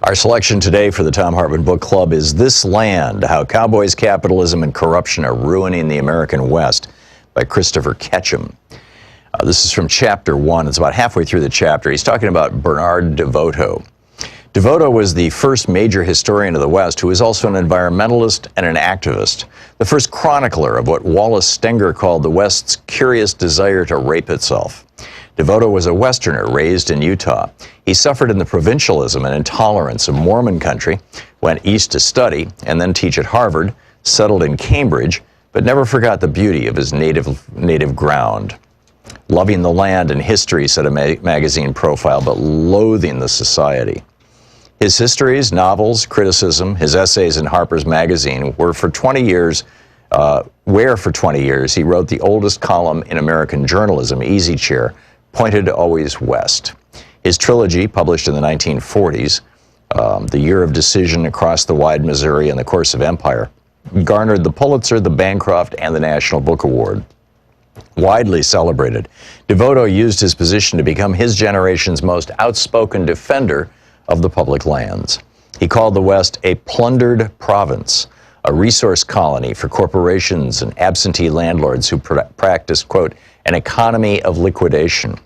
Our selection today for the Thom Hartmann Book Club is This Land, How Cowboys Capitalism and Corruption Are Ruining the American West by Christopher Ketcham. This is from chapter 1. It's about halfway through the chapter. He's talking about Bernard DeVoto. DeVoto was the first major historian of the West who was also an environmentalist and an activist, the first chronicler of what Wallace Stenger called the West's curious desire to rape itself. DeVoto was a Westerner raised in Utah. He suffered in the provincialism and intolerance of Mormon country, went east to study, and then teach at Harvard, settled in Cambridge, but never forgot the beauty of his native ground. Loving the land and history, said a magazine profile, but loathing the society. His histories, novels, criticism, his essays in Harper's Magazine where for 20 years he wrote the oldest column in American journalism, Easy Chair, pointed always west. His trilogy, published in the 1940s, The Year of Decision, Across the Wide Missouri, and The Course of Empire, garnered the Pulitzer, the Bancroft, and the National Book Award. Widely celebrated, DeVoto used his position to become his generation's most outspoken defender of the public lands. He called the West a plundered province, a resource colony for corporations and absentee landlords who practiced, quote, an economy of liquidation.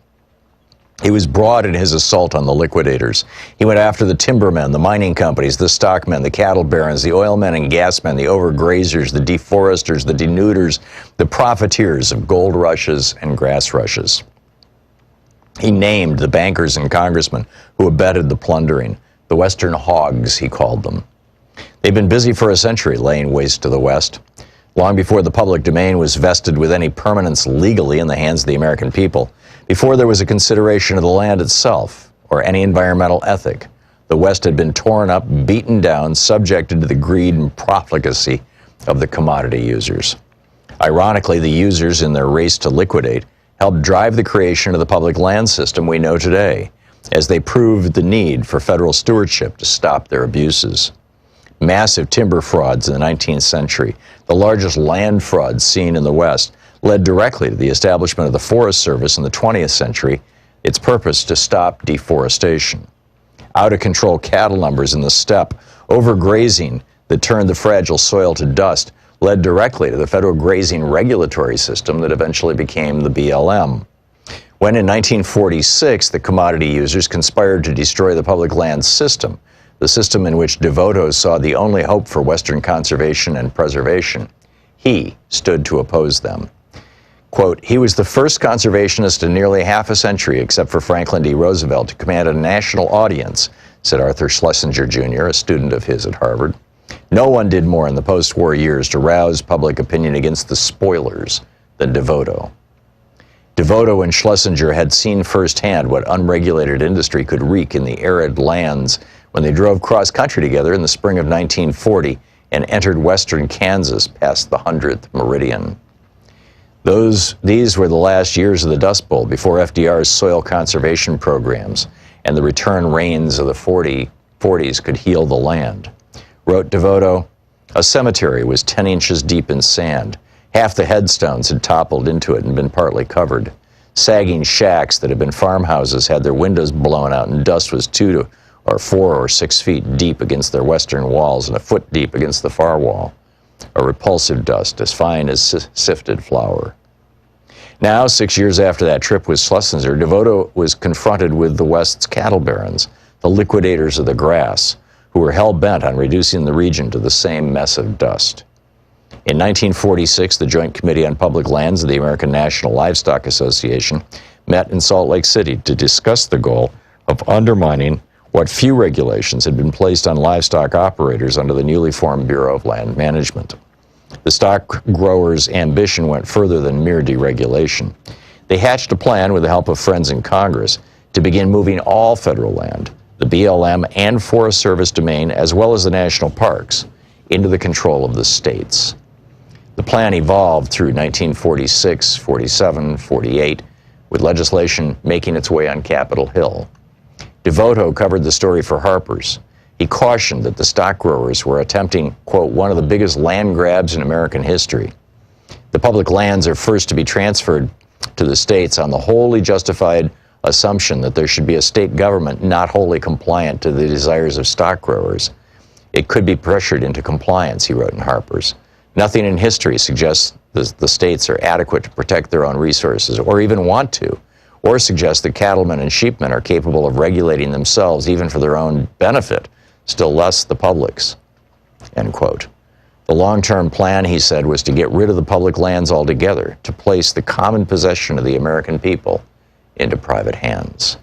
He was broad in his assault on the liquidators. He went after the timbermen, the mining companies, the stockmen, the cattle barons, the oilmen and gasmen, the overgrazers, the deforesters, the denuders, the profiteers of gold rushes and grass rushes. He named the bankers and congressmen who abetted the plundering, the Western hogs, he called them. They've been busy for a century laying waste to the West. Long before the public domain was vested with any permanence legally in the hands of the American people, before there was a consideration of the land itself or any environmental ethic, the West had been torn up, beaten down, subjected to the greed and profligacy of the commodity users. Ironically, the users, in their race to liquidate, helped drive the creation of the public land system we know today, as they proved the need for federal stewardship to stop their abuses. Massive timber frauds in the 19th century, the largest land frauds seen in the West, led directly to the establishment of the Forest Service in the 20th century, its purpose to stop deforestation. Out-of-control cattle numbers in the steppe, overgrazing that turned the fragile soil to dust, led directly to the federal grazing regulatory system that eventually became the BLM. When in 1946 the commodity users conspired to destroy the public land system, the system in which DeVoto saw the only hope for Western conservation and preservation, he stood to oppose them. Quote, he was the first conservationist in nearly half a century, except for Franklin D. Roosevelt, to command a national audience, said Arthur Schlesinger, Jr., a student of his at Harvard. No one did more in the post-war years to rouse public opinion against the spoilers than DeVoto. DeVoto and Schlesinger had seen firsthand what unregulated industry could wreak in the arid lands when they drove cross-country together in the spring of 1940 and entered western Kansas past the 100th meridian. These were the last years of the Dust Bowl before FDR's soil conservation programs and the return rains of the 40s could heal the land. Wrote DeVoto, a cemetery was 10 inches deep in sand. Half the headstones had toppled into it and been partly covered. Sagging shacks that had been farmhouses had their windows blown out, and dust was 4 or 6 feet deep against their western walls and a foot deep against the far wall. A repulsive dust as fine as sifted flour. Now, 6 years after that trip with Schlesinger, DeVoto was confronted with the West's cattle barons, the liquidators of the grass, who were hell-bent on reducing the region to the same mess of dust. In 1946, the Joint Committee on Public Lands of the American National Livestock Association met in Salt Lake City to discuss the goal of undermining what few regulations had been placed on livestock operators under the newly formed Bureau of Land Management. The stock growers' ambition went further than mere deregulation. They hatched a plan with the help of friends in Congress to begin moving all federal land, the BLM and Forest Service domain, as well as the national parks, into the control of the states. The plan evolved through 1946, 47, 48, with legislation making its way on Capitol Hill. DeVoto covered the story for Harper's. He cautioned that the stock growers were attempting, quote, one of the biggest land grabs in American history. The public lands are first to be transferred to the states on the wholly justified assumption that there should be a state government not wholly compliant to the desires of stock growers. It could be pressured into compliance, he wrote in Harper's. Nothing in history suggests the states are adequate to protect their own resources, or even want to, or suggest that cattlemen and sheepmen are capable of regulating themselves even for their own benefit, still less the public's, end quote. The long-term plan, he said, was to get rid of the public lands altogether, to place the common possession of the American people into private hands.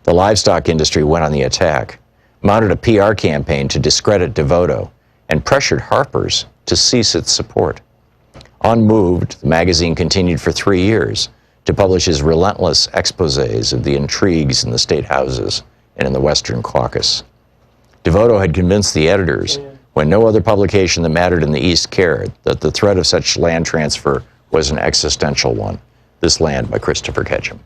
The livestock industry went on the attack, mounted a PR campaign to discredit Devoto, and pressured Harper's to cease its support. Unmoved, the magazine continued for 3 years to publish his relentless exposés of the intrigues in the state houses and in the Western Caucasus. Devoto had convinced the editors, when no other publication that mattered in the East cared, that the threat of such land transfer was an existential one. This Land by Christopher Ketcham.